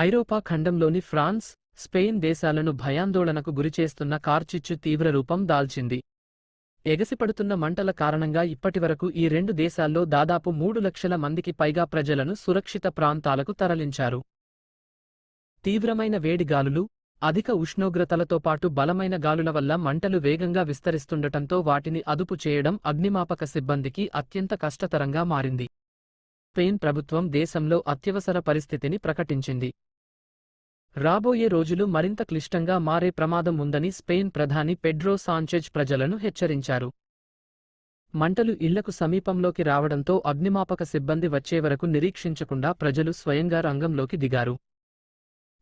ఐరోపా ఖండంలోని France, Spain దేశాలను భయాందోళనకు గురిచేస్తున్న కార్చిచ్చు తీవ్ర రూపం దాల్చింది. ఎగసిపడుతున్న మంటల కారణంగా ఇప్పటివరకు ఈ రెండు దేశాల్లో దాదాపు 3 లక్షల మందికి పైగా ప్రజలను సురక్షిత ప్రాంతాలకు తరలించారు. తీవ్రమైన వేడిగాలులు, అధిక ఉష్ణోగ్రతలతో పాటు బలమైన గాలుల వల్ల మంటలు వేగంగా విస్తరిస్తుండటంతో వాటిని అదుపు చేయడం అగ్నిమాపక సిబ్బందికి అత్యంత కష్టతరంగా మారింది. స్పెయిన్ ప్రభుత్వం దేశంలో అత్యవసర పరిస్థితిని ప్రకటించింది. రాబోయే రోజులు మరింత క్లిష్టంగా మారే ప్రమాదం ఉందని స్పెయిన్ ప్రధాని పెడ్రో సాంచెజ్ ప్రజలను హెచ్చరించారు. మంటలు ఇళ్లకు సమీపంలోకి రావడంతో అగ్నిమాపక సిబ్బంది వచ్చేవరకు నిరీక్షించకుండా ప్రజలు స్వయంగా రంగంలోకి దిగారు.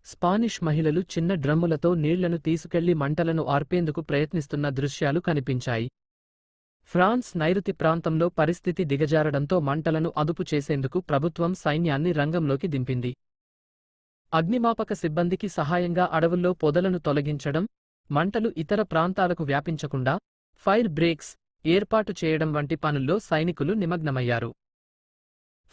స్పానిష్ మహిళలు చిన్న డ్రమ్ములతో నీళ్లను తీసుకెళ్లి మంటలను ఆర్పేందుకు ప్రయత్నిస్తున్న దృశ్యాలు కనిపించాయి. ఫ్రాన్స్ నైరుతి ప్రాంతంలో పరిస్థితి దిగజారడంతో మంటలను అదుపు చేసేందుకు ప్రభుత్వం సైన్యాన్ని రంగంలోకి దింపింది. అగ్నిమాపక సిబ్బందికి సహాయంగా అడవుల్లో పొదలను తొలగించడం, మంటలు ఇతర ప్రాంతాలకు వ్యాపించకుండా ఫైర్ బ్రేక్స్ ఏర్పాటు చేయడం వంటి పనుల్లో సైనికులు నిమగ్నమయ్యారు.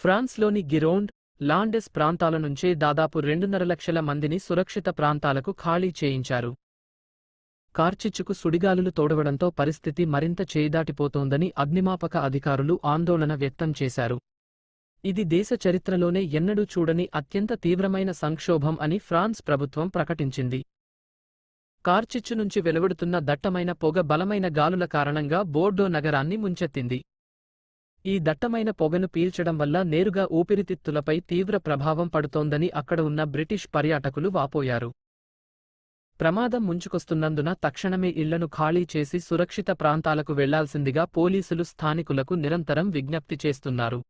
ఫ్రాన్స్లోని గిరోండ్, లాండెస్ ప్రాంతాల నుంచే దాదాపు 2.5 లక్షల మందిని సురక్షిత ప్రాంతాలకు ఖాళీ చేయించారు. కార్చిచ్చుకు సుడిగాలులు తోడవడంతో పరిస్థితి మరింత చేయిదాటిపోతోందని అగ్నిమాపక అధికారులు ఆందోళన వ్యక్తం చేశారు. ఇది దేశ చరిత్రలోనే ఎన్నడూ చూడని అత్యంత తీవ్రమైన సంక్షోభం అని ఫ్రాన్స్ ప్రభుత్వం ప్రకటించింది. కార్చిచ్చు నుంచి వెలువడుతున్న దట్టమైన పొగ బలమైన గాలుల కారణంగా బోర్డో నగరాన్ని ముంచెత్తింది. ఈ దట్టమైన పొగను పీల్చడం వల్ల నేరుగా ఊపిరితిత్తులపై తీవ్ర ప్రభావం పడుతోందని అక్కడ ఉన్న బ్రిటిష్ పర్యాటకులు వాపోయారు. ప్రమాదం ముంచుకొస్తున్నందున తక్షణమే ఇళ్లను ఖాళీ చేసి సురక్షిత ప్రాంతాలకు వెళ్లాల్సిందిగా పోలీసులు స్థానికులకు నిరంతరం విజ్ఞప్తి చేస్తున్నారు.